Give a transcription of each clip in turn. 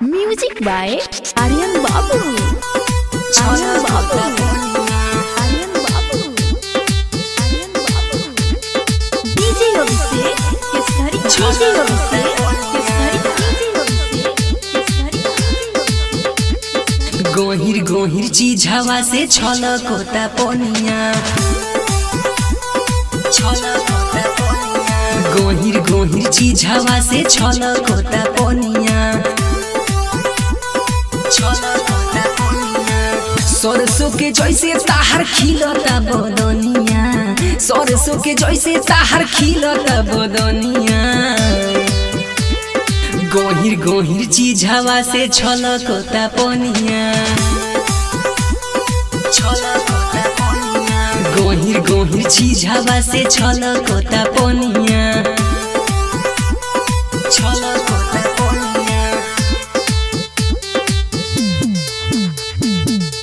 Music by Aryan बाबू। आर्यन बाबू, आर्यन बाबू, आर्यन बाबू। डीजे अभिषेक केसरी, डीजे अभिषेक केसरी, डीजे अभिषेक केसरी। गोहिर गोहिर चीज हवा से छलकोता पोनिया, छलकोता पोनिया। गोहिर गोहिर चीज हवा से छलकोता पोनिया, छलकोता पोनिया। सरसों के जैसे ताहर खिलता बदनिया, सरसों के जैसे ताहर खिलता बदनिया। गोहिर गोहिर चीज हवा से छलकोता पोनिया, छलकोता पोनिया। गोहिर गोहिर चीज हवा से छलकोता पोनिया, छलकोता पोनिया,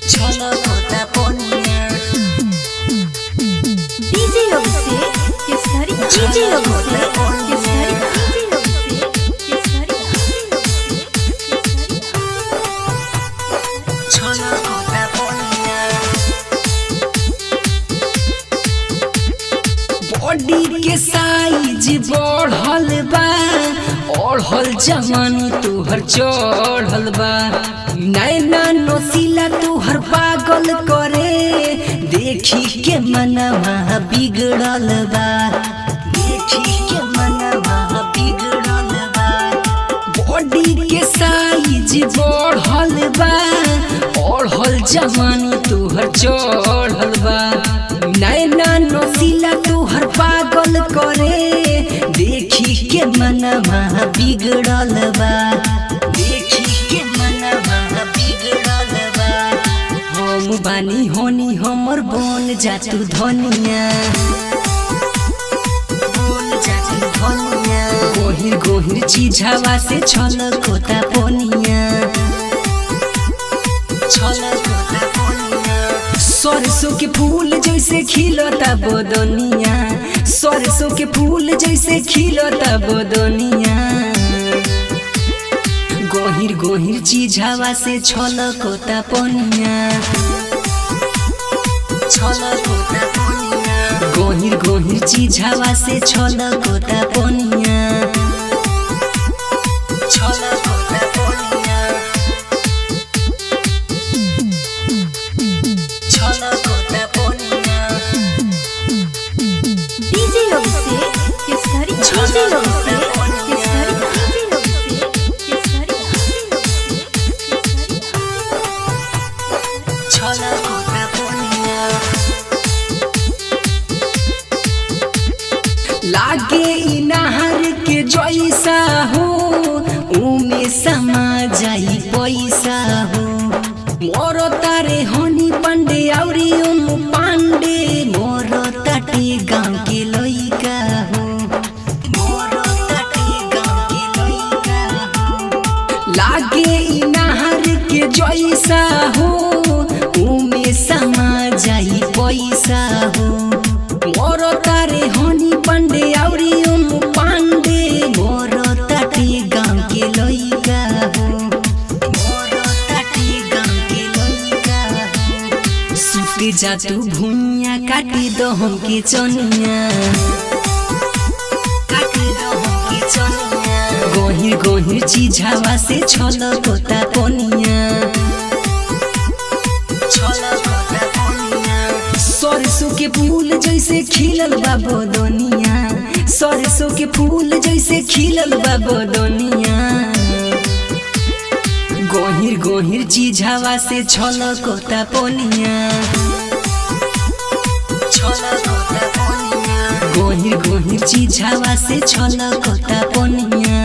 छलकोता पोनिया। डीजे अभिषेक केसरी, डीजे अभिषेक केसरी, बॉडी के साइज बढ़ल बा, ओढ़ल जवानी तुहर चढ़ल बा। नैना नोसीला तुहर पागल करे, देखी के मनवा बिगड़ल बा, देखी के मनवा बिगड़ल बा। बॉडी के साइज बढ़ल बा, ओढ़ल जवानी तुहर चढ़ल बा। नैना नोसीला तुहर पागल करे, देखी के मनवा बिगड़ल बा, देखी के मनवा बिगड़ल बा। हम बानी होनी हमर बन जातु धनिया, बन जातु धनिया। गोहिर गोहिर चीज हवा से छलकोता पोनिया, छलकोता पोनिया। सरसों के फूल जैसे खिलता बदनिया, सरसों के फूल जैसे खिलता बदनिया। गोहिर गोहिर चीज हवा से छलकोता पोनिया, छलकोता पोनिया। गोहिर गोहिर चीज हवा से छलकोता पोनिया, छलकोता पोनिया, छलकोता पोनिया। डीजे अभिषेक केसरी, डीजे अभिषेक केसरी, डीजे अभिषेक केसरी। छलकोता पोनिया। लागे ई नहर के जैसा हो, उमे समा जाई पैसा हो। मोर तारे हनी पांडे औरी ओम पांडे, मोर ताटे गाँव के लइका हो, मोर ताटे गाँव के लइका हो। लागे ई नहर के जैसा हो, उमे समा जाई पैसा हो। मोर तारे हनी पांडे औरी ओम पांडे, मोर ताटे गाँव के लइका हो, मोर ताटे गाँव के लइका हो। सुते जातु भुइया काटी दो हमके चनिया, काटी दो हमके चनिया। गोहिर गोहिर चीज हवा से छलकोता पोनिया, छलकोता पोनिया। सरसों के फूल जैसे खिलल बा बदनिया, सरसों के फूल जैसे खिलल बा बदनिया। गोहिर गोहिर चीज हवा से छलकोता पोनिया, छलकोता पोनिया। गोहिर गोहिर चीज हवा से छलकोता पोनिया।